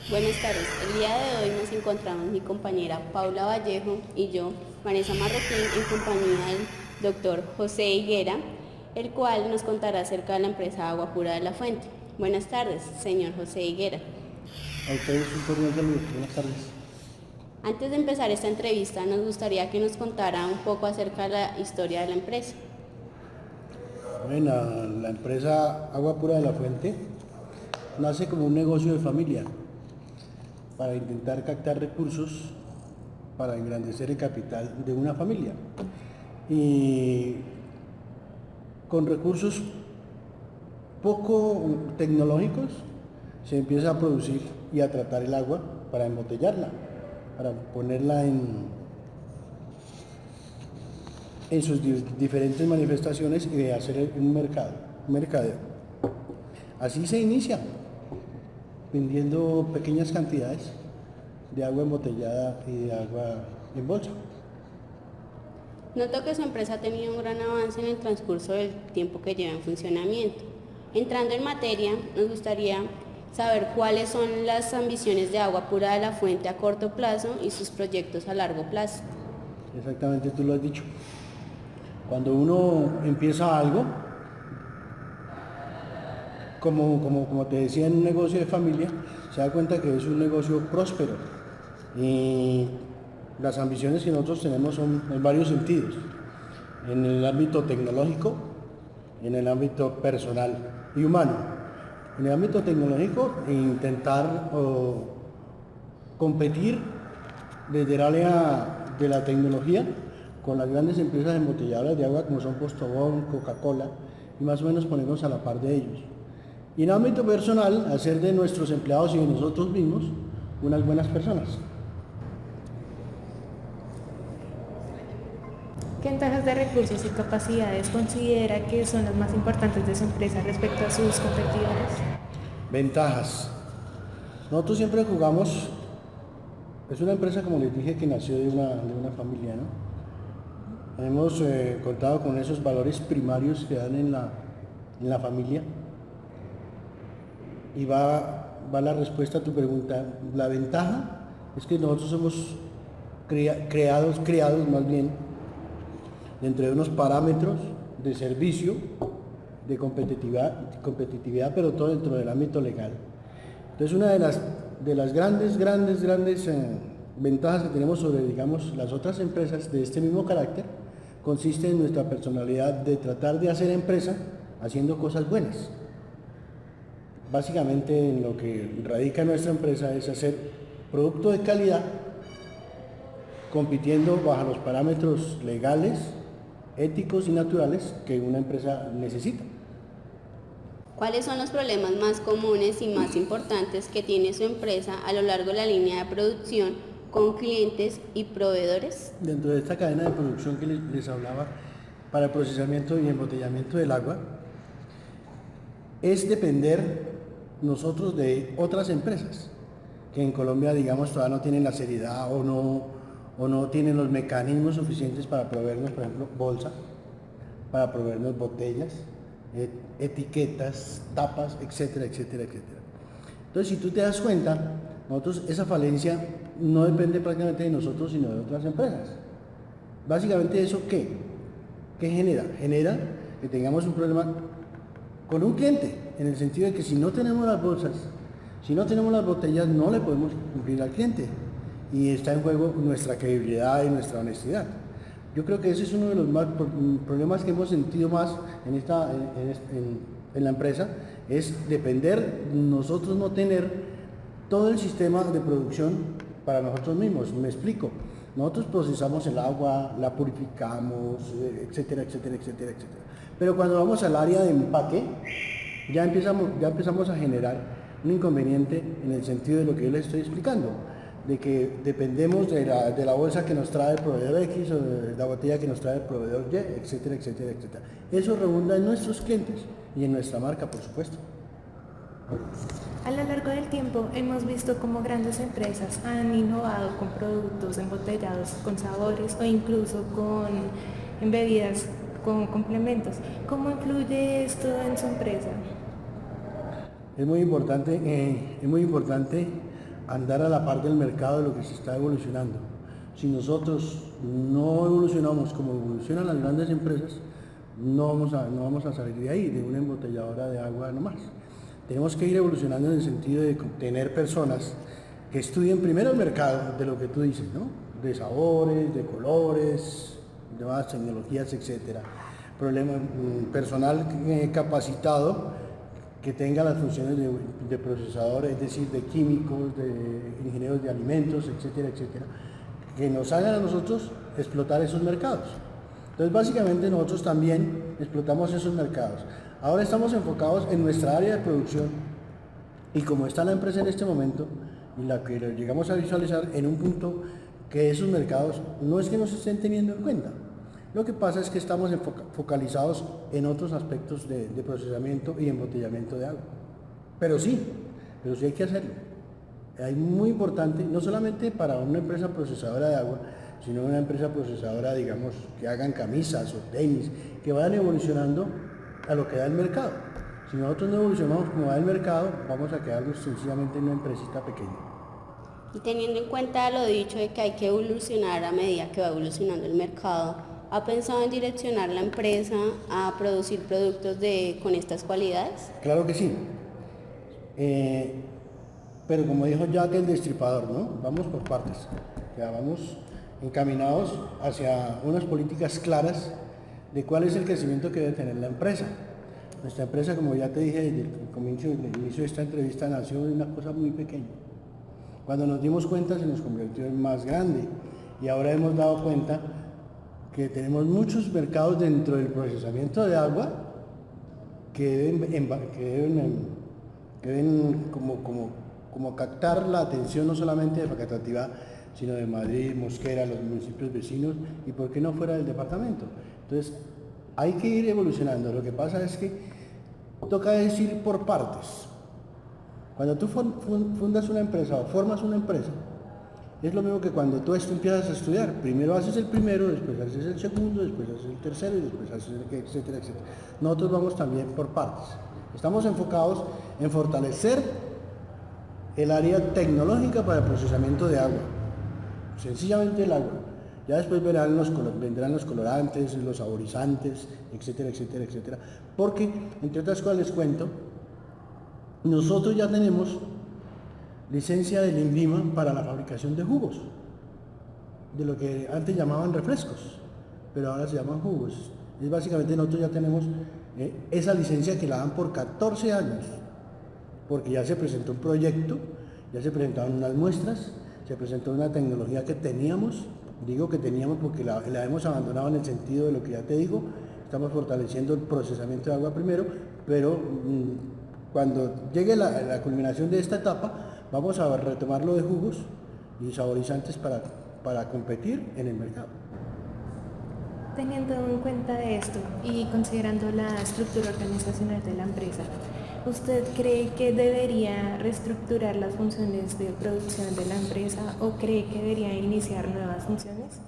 Buenas tardes. El día de hoy nos encontramos mi compañera Paula Vallejo y yo, Vanessa Marroquín, en compañía del doctor José Higuera, el cual nos contará acerca de la empresa Agua Pura de la Fuente. Buenas tardes, señor José Higuera. A ustedes un cordial saludo. Buenas tardes. Antes de empezar esta entrevista, nos gustaría que nos contara un poco acerca de la historia de la empresa. Bueno, la empresa Agua Pura de la Fuente nace como un negocio de familia para intentar captar recursos para engrandecer el capital de una familia. Y con recursos poco tecnológicos se empieza a producir y a tratar el agua para embotellarla, para ponerla en sus diferentes manifestaciones y de hacer un mercadeo. Así se inicia, vendiendo pequeñas cantidades de agua embotellada y de agua en bolsa. Noto que su empresa ha tenido un gran avance en el transcurso del tiempo que lleva en funcionamiento. Entrando en materia, nos gustaría saber cuáles son las ambiciones de Agua Pura de la Fuente a corto plazo y sus proyectos a largo plazo. Exactamente, tú lo has dicho. Cuando uno empieza algo, como te decía, en un negocio de familia, se da cuenta que es un negocio próspero. Y las ambiciones que nosotros tenemos son en varios sentidos. En el ámbito tecnológico, en el ámbito personal y humano. En el ámbito tecnológico, intentar competir desde el área de la tecnología con las grandes empresas embotelladoras de agua como son Postobón, Coca-Cola, y más o menos ponernos a la par de ellos. Y en el ámbito personal, hacer de nuestros empleados y de nosotros mismos unas buenas personas. ¿Qué ventajas de recursos y capacidades considera que son las más importantes de su empresa respecto a sus competidores? Ventajas. Nosotros siempre jugamos, es una empresa, como les dije, que nació de una familia, ¿no? Hemos contado con esos valores primarios que dan en la familia. Y va la respuesta a tu pregunta. La ventaja es que nosotros somos creados más bien, dentro de unos parámetros de servicio, de competitividad, pero todo dentro del ámbito legal. Entonces, una de las grandes ventajas que tenemos sobre, digamos, las otras empresas de este mismo carácter, consiste en nuestra personalidad de tratar de hacer empresa haciendo cosas buenas. Básicamente, en lo que radica nuestra empresa es hacer producto de calidad, compitiendo bajo los parámetros legales, éticos y naturales que una empresa necesita. ¿Cuáles son los problemas más comunes y más importantes que tiene su empresa a lo largo de la línea de producción con clientes y proveedores? Dentro de esta cadena de producción que les hablaba para el procesamiento y embotellamiento del agua, es depender nosotros de otras empresas que en Colombia, digamos, todavía no tienen la seriedad o no tienen los mecanismos suficientes para proveernos, por ejemplo, bolsa, para proveernos botellas, etiquetas, tapas, etcétera, etcétera, etcétera. Entonces, si tú te das cuenta, nosotros esa falencia no depende prácticamente de nosotros, sino de otras empresas. Básicamente, ¿eso qué genera? Genera que tengamos un problema con un cliente, en el sentido de que si no tenemos las bolsas, si no tenemos las botellas, no le podemos cumplir al cliente. Y está en juego nuestra credibilidad y nuestra honestidad. Yo creo que ese es uno de los problemas que hemos sentido más en la empresa, es depender, nosotros no tener todo el sistema de producción para nosotros mismos. Me explico. Nosotros procesamos el agua, la purificamos, etcétera, etcétera, etcétera, etcétera. Pero cuando vamos al área de empaque, ya empezamos a generar un inconveniente en el sentido de lo que yo les estoy explicando, de que dependemos de la bolsa que nos trae el proveedor X o de la botella que nos trae el proveedor Y, etcétera, etcétera, etcétera. Eso redunda en nuestros clientes y en nuestra marca, por supuesto. A lo largo del tiempo hemos visto cómo grandes empresas han innovado con productos embotellados con sabores o incluso en bebidas con complementos. ¿Cómo influye esto en su empresa? Es muy importante andar a la par del mercado de lo que se está evolucionando. Si nosotros no evolucionamos como evolucionan las grandes empresas, no vamos a salir de ahí, de una embotelladora de agua nomás. Tenemos que ir evolucionando en el sentido de tener personas que estudien primero el mercado de lo que tú dices, ¿no? De sabores, de colores, de nuevas tecnologías, etcétera. Personal capacitado que tenga las funciones de procesador, es decir, de químicos, de ingenieros de alimentos, etcétera, etcétera, que nos hagan a nosotros explotar esos mercados. Entonces, básicamente nosotros también explotamos esos mercados. Ahora estamos enfocados en nuestra área de producción y como está la empresa en este momento, y la que lo llegamos a visualizar en un punto que esos mercados no es que nos estén teniendo en cuenta. Lo que pasa es que estamos focalizados en otros aspectos de procesamiento y embotellamiento de agua. Pero sí hay que hacerlo. Es muy importante, no solamente para una empresa procesadora de agua, sino una empresa procesadora, digamos, que hagan camisas o tenis, que vayan evolucionando a lo que da el mercado. Si nosotros no evolucionamos como va el mercado, vamos a quedarnos sencillamente en una empresita pequeña. Y teniendo en cuenta lo dicho de que hay que evolucionar a medida que va evolucionando el mercado, ¿ha pensado en direccionar la empresa a producir productos con estas cualidades? Claro que sí. Pero como dijo Jack el Destripador, ¿no? Vamos por partes. Ya vamos encaminados hacia unas políticas claras de cuál es el crecimiento que debe tener la empresa. Nuestra empresa, como ya te dije desde el inicio de esta entrevista, nació de una cosa muy pequeña. Cuando nos dimos cuenta se nos convirtió en más grande y ahora hemos dado cuenta que tenemos muchos mercados dentro del procesamiento de agua que deben como captar la atención no solamente de Facatativá, sino de Madrid, Mosquera, los municipios vecinos y por qué no fuera del departamento. Entonces, hay que ir evolucionando. Lo que pasa es que toca decir por partes. Cuando tú fundas una empresa o formas una empresa, es lo mismo que cuando tú empiezas a estudiar. Primero haces el primero, después haces el segundo, después haces el tercero y después haces el etcétera, etcétera. Nosotros vamos también por partes. Estamos enfocados en fortalecer el área tecnológica para el procesamiento de agua. Sencillamente el agua. Ya después vendrán los colorantes, los saborizantes, etcétera, etcétera, etcétera. Porque, entre otras cosas les cuento, nosotros ya tenemos licencia del INVIMA para la fabricación de jugos, de lo que antes llamaban refrescos, pero ahora se llaman jugos. Es básicamente nosotros ya tenemos esa licencia que la dan por 14 años, porque ya se presentó un proyecto, ya se presentaron unas muestras, se presentó una tecnología que teníamos, digo que teníamos porque la hemos abandonado en el sentido de lo que ya te digo, estamos fortaleciendo el procesamiento de agua primero, pero cuando llegue la culminación de esta etapa, vamos a retomarlo de jugos y saborizantes para competir en el mercado. Teniendo en cuenta esto y considerando la estructura organizacional de la empresa, ¿usted cree que debería reestructurar las funciones de producción de la empresa o cree que debería iniciar nuevas funciones?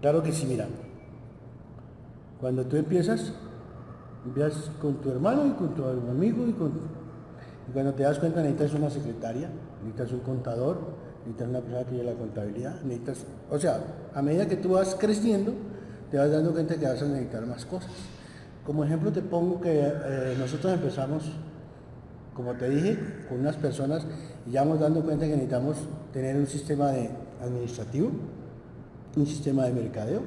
Claro que sí, mira. Cuando tú empiezas con tu hermano y con tu amigo y cuando te das cuenta necesitas una secretaria, necesitas un contador, necesitas una persona que lleve la contabilidad, o sea, a medida que tú vas creciendo, te vas dando cuenta que vas a necesitar más cosas. Como ejemplo te pongo que nosotros empezamos, como te dije, con unas personas y ya vamos dando cuenta que necesitamos tener un sistema administrativo, un sistema de mercadeo,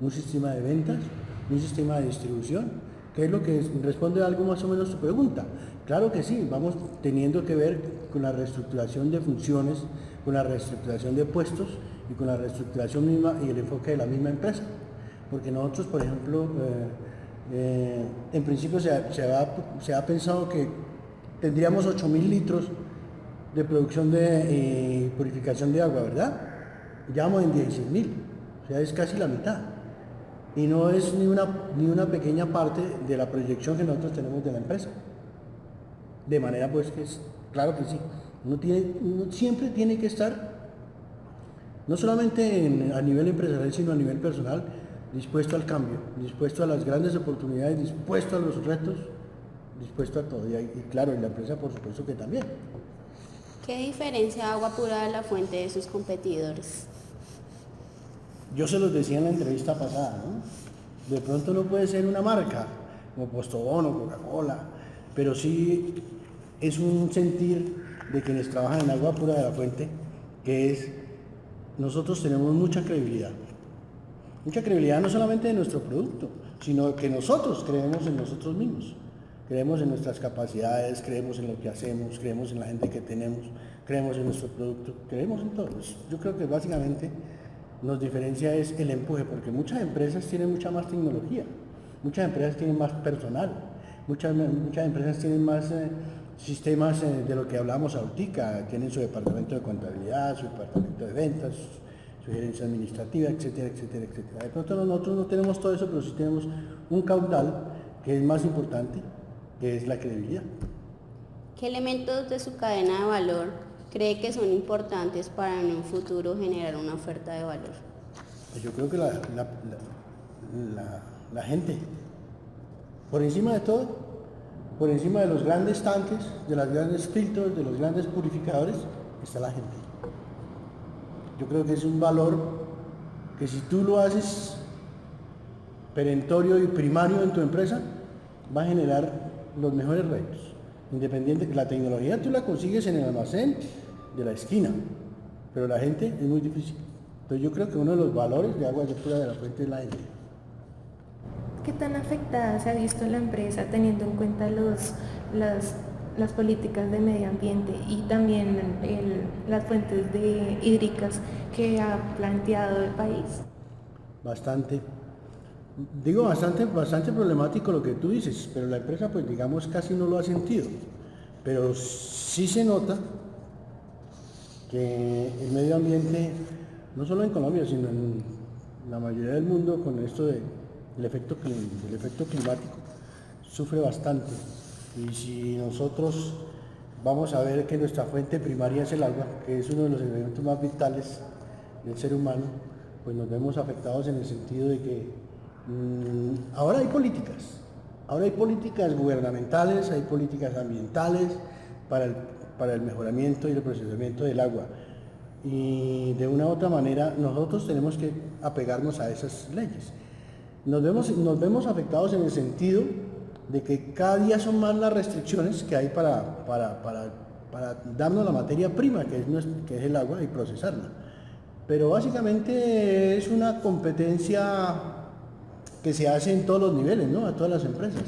un sistema de ventas, un sistema de distribución, que es lo que responde a algo más o menos tu pregunta. Claro que sí, vamos teniendo que ver con la reestructuración de funciones, con la reestructuración de puestos y con la reestructuración misma y el enfoque de la misma empresa. Porque nosotros, por ejemplo, en principio se ha pensado que tendríamos 8.000 litros de producción de purificación de agua, ¿verdad? Ya vamos en 16.000, o sea, es casi la mitad. Y no es ni una pequeña parte de la proyección que nosotros tenemos de la empresa. De manera pues que claro que sí, uno siempre tiene que estar, no solamente a nivel empresarial, sino a nivel personal, dispuesto al cambio, dispuesto a las grandes oportunidades, dispuesto a los retos, dispuesto a todo. Y claro, en la empresa por supuesto que también. ¿Qué diferencia Agua Pura de la Fuente de sus competidores? Yo se los decía en la entrevista pasada, ¿no? De pronto no puede ser una marca, como Postobón o Coca-Cola, pero sí es un sentir de quienes trabajan en Agua Pura de la Fuente, que es, nosotros tenemos mucha credibilidad no solamente de nuestro producto, sino que nosotros creemos en nosotros mismos, creemos en nuestras capacidades, creemos en lo que hacemos, creemos en la gente que tenemos, creemos en nuestro producto, creemos en todo. Yo creo que básicamente nos diferencia es el empuje, porque muchas empresas tienen mucha más tecnología, muchas empresas tienen más personal, muchas empresas tienen más sistemas de lo que hablamos ahorita, tienen su departamento de contabilidad, su departamento de ventas, su gerencia administrativa, etcétera, etcétera, etcétera. De pronto nosotros no tenemos todo eso, pero sí tenemos un caudal que es más importante, que es la credibilidad. ¿Qué elementos de su cadena de valor cree que son importantes para en un futuro generar una oferta de valor? Pues yo creo que la gente, por encima de todo, por encima de los grandes tanques, de los grandes filtros, de los grandes purificadores, está la gente. Yo creo que es un valor que si tú lo haces perentorio y primario en tu empresa, va a generar los mejores réditos. Independiente, la tecnología tú la consigues en el almacén de la esquina, pero la gente es muy difícil. Entonces yo creo que uno de los valores de Agua Pura de la Fuente es la gente. ¿Qué tan afectada se ha visto la empresa teniendo en cuenta las políticas de medio ambiente y también las fuentes hídricas que ha planteado el país? Bastante. Digo bastante problemático lo que tú dices, pero la empresa pues digamos casi no lo ha sentido. Pero sí se nota que el medio ambiente, no solo en Colombia, sino en la mayoría del mundo, con esto del efecto climático, sufre bastante. Y si nosotros vamos a ver que nuestra fuente primaria es el agua, que es uno de los elementos más vitales del ser humano, pues nos vemos afectados en el sentido de que ahora hay políticas gubernamentales, hay políticas ambientales para el mejoramiento y el procesamiento del agua. Y de una u otra manera nosotros tenemos que apegarnos a esas leyes. Nos vemos afectados en el sentido de que cada día son más las restricciones que hay para darnos la materia prima que es el agua y procesarla. Pero básicamente es una competencia que se hace en todos los niveles, ¿no? A todas las empresas.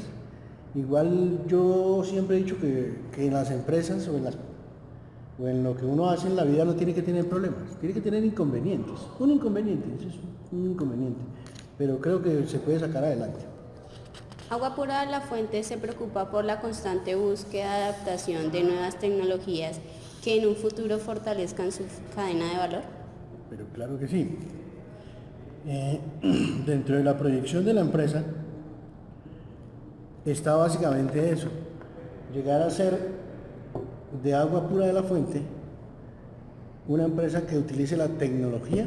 Igual yo siempre he dicho que en las empresas o en lo que uno hace en la vida no tiene que tener problemas, tiene que tener inconvenientes. Un inconveniente, eso es un inconveniente, pero creo que se puede sacar adelante. Agua Pura de la Fuente se preocupa por la constante búsqueda de adaptación de nuevas tecnologías que en un futuro fortalezcan su cadena de valor. Pero claro que sí. Dentro de la proyección de la empresa está básicamente eso, llegar a ser de Agua Pura de la Fuente una empresa que utilice la tecnología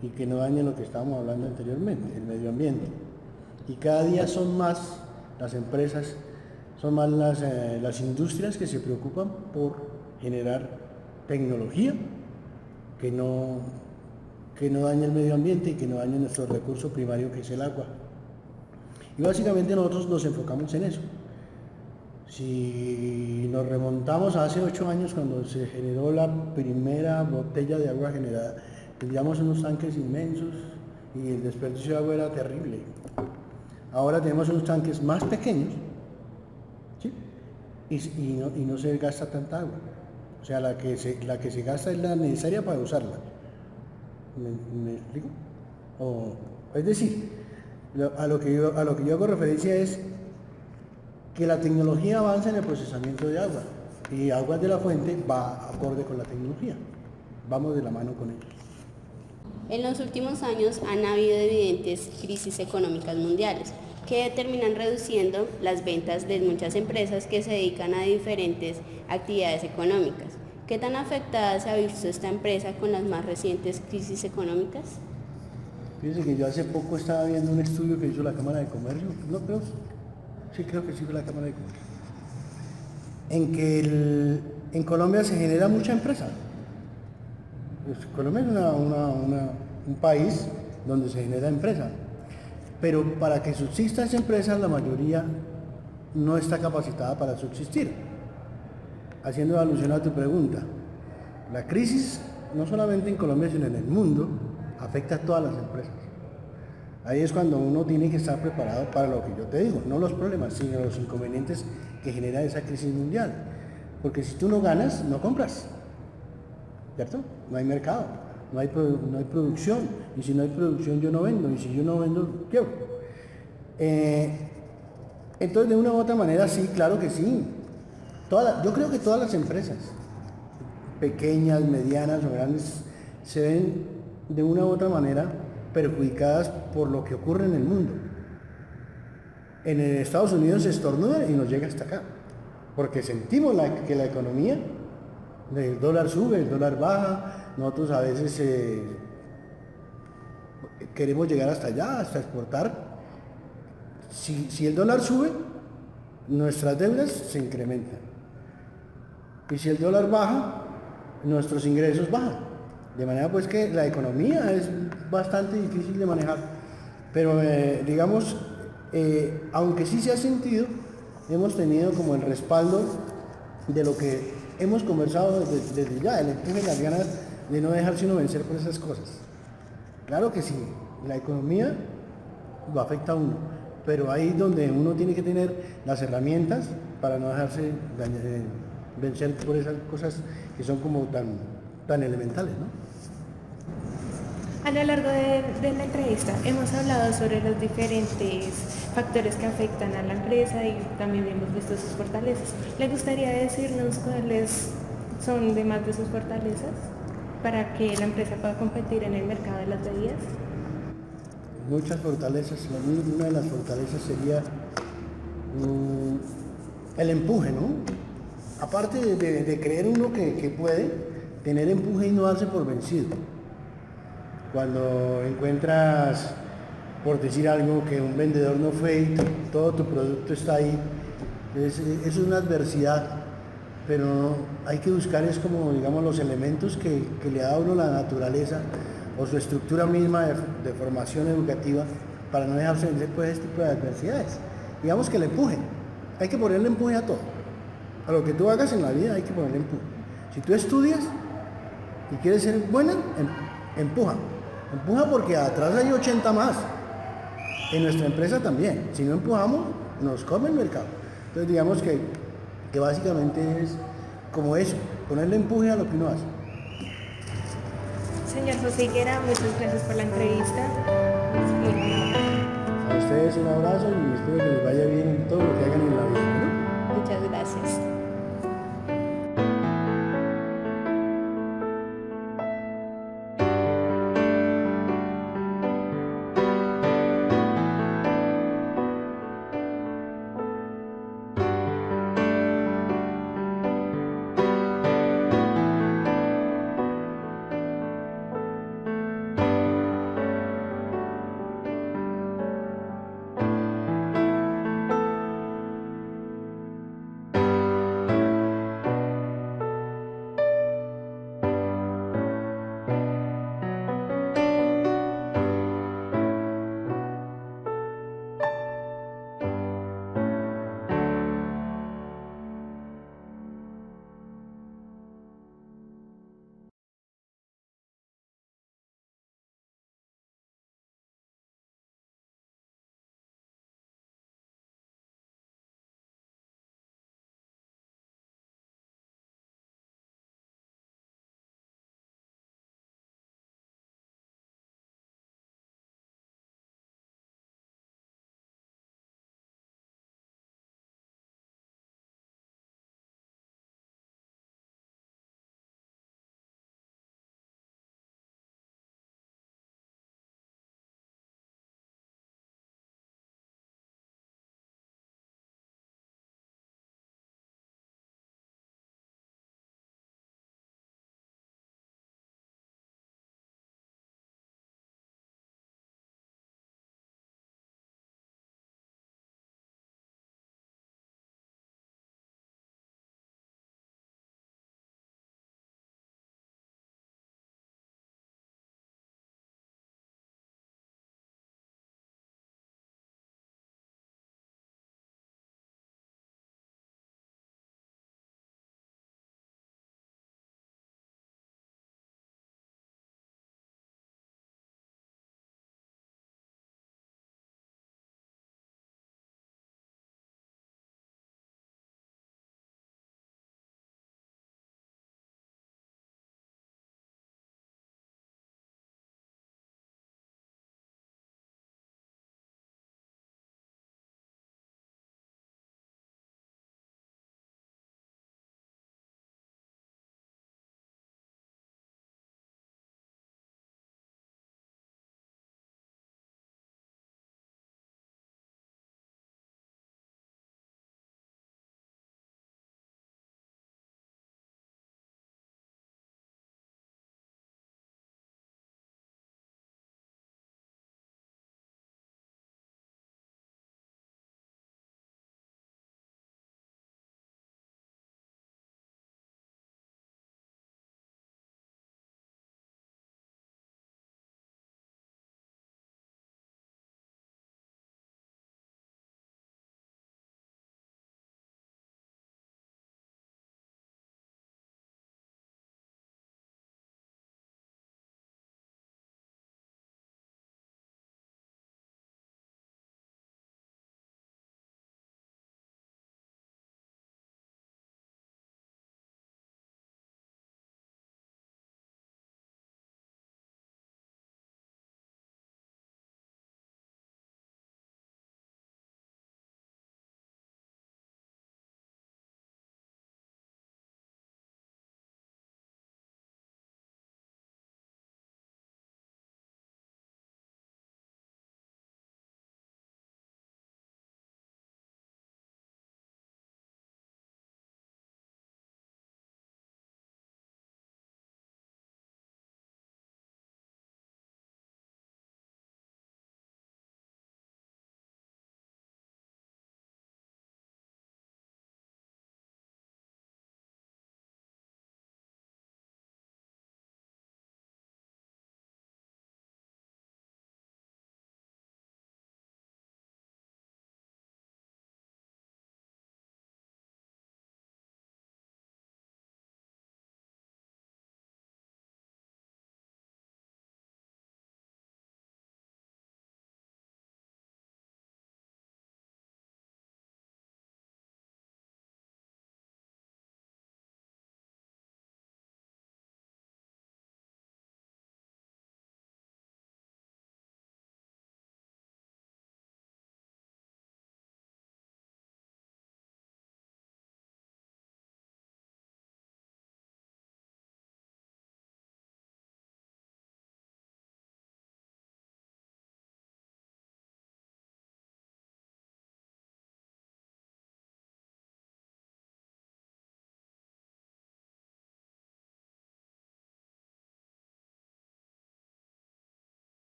y que no dañe lo que estábamos hablando anteriormente, el medio ambiente. Y cada día son más las empresas, son más las industrias que se preocupan por generar tecnología que no dañe el medio ambiente y que no dañe nuestro recurso primario que es el agua. Y básicamente nosotros nos enfocamos en eso. Si nos remontamos a hace 8 años cuando se generó la primera botella de agua generada, teníamos unos tanques inmensos y el desperdicio de agua era terrible. Ahora tenemos unos tanques más pequeños, ¿sí? y no se gasta tanta agua. O sea, la que se gasta es la necesaria para usarla. ¿Me explico? Es decir, a lo que yo hago referencia es que la tecnología avanza en el procesamiento de agua y Aguas de la Fuente va acorde con la tecnología. Vamos de la mano con ellos. En los últimos años han habido evidentes crisis económicas mundiales que terminan reduciendo las ventas de muchas empresas que se dedican a diferentes actividades económicas. ¿Qué tan afectada se ha visto esta empresa con las más recientes crisis económicas? Fíjense que yo hace poco estaba viendo un estudio que hizo la Cámara de Comercio, no creo, sí creo que sí fue la Cámara de Comercio, en que en Colombia se genera mucha empresa. Pues Colombia es un país donde se genera empresa, pero para que subsista esa empresa la mayoría no está capacitada para subsistir. Haciendo alusión a tu pregunta, la crisis no solamente en Colombia sino en el mundo afecta a todas las empresas. Ahí es cuando uno tiene que estar preparado para lo que yo te digo, no los problemas, sino los inconvenientes que genera esa crisis mundial. Porque si tú no ganas, no compras, ¿cierto? No hay mercado, no hay producción, y si no hay producción yo no vendo, y si yo no vendo, quiebro. Entonces, de una u otra manera, sí, claro que sí. Yo creo que todas las empresas, pequeñas, medianas o grandes, se ven de una u otra manera perjudicadas por lo que ocurre en el mundo. En Estados Unidos se estornuda y nos llega hasta acá, porque sentimos que la economía, el dólar sube, el dólar baja, nosotros a veces queremos llegar hasta allá, hasta exportar. Si el dólar sube, nuestras deudas se incrementan. Y si el dólar baja, nuestros ingresos bajan. De manera pues que la economía es bastante difícil de manejar. Pero digamos, aunque sí se ha sentido, hemos tenido como el respaldo de lo que hemos conversado desde ya, el empuje y las ganas de no dejarse uno vencer por esas cosas. Claro que sí, la economía lo afecta a uno, pero ahí es donde uno tiene que tener las herramientas para no dejarse vencer por esas cosas que son como tan elementales, ¿no? A lo largo de la entrevista hemos hablado sobre los diferentes factores que afectan a la empresa y también hemos visto sus fortalezas. ¿Le gustaría decirnos cuáles son demás de sus fortalezas para que la empresa pueda competir en el mercado de las bebidas? Muchas fortalezas. Una de las fortalezas sería el empuje, ¿no? Aparte de creer uno que puede, tener empuje y no darse por vencido. Cuando encuentras, por decir algo, que un vendedor no fue y todo tu producto está ahí, eso es una adversidad, pero hay que buscar es como, digamos, los elementos que le da a uno la naturaleza o su estructura misma de formación educativa para no dejarse vencer por este tipo de adversidades. Digamos que el empuje, hay que ponerle empuje a todo. A lo que tú hagas en la vida hay que ponerle empuje. Si tú estudias y quieres ser buena, empuja. Empuja porque atrás hay 80 más. En nuestra empresa también. Si no empujamos, nos come el mercado. Entonces digamos que básicamente es como eso, ponerle empuje a lo que uno hace. Señor José Higuera, muchas gracias por la entrevista. A ustedes un abrazo y espero que les vaya bien en todo lo que hagan en la vida, ¿no? Muchas gracias.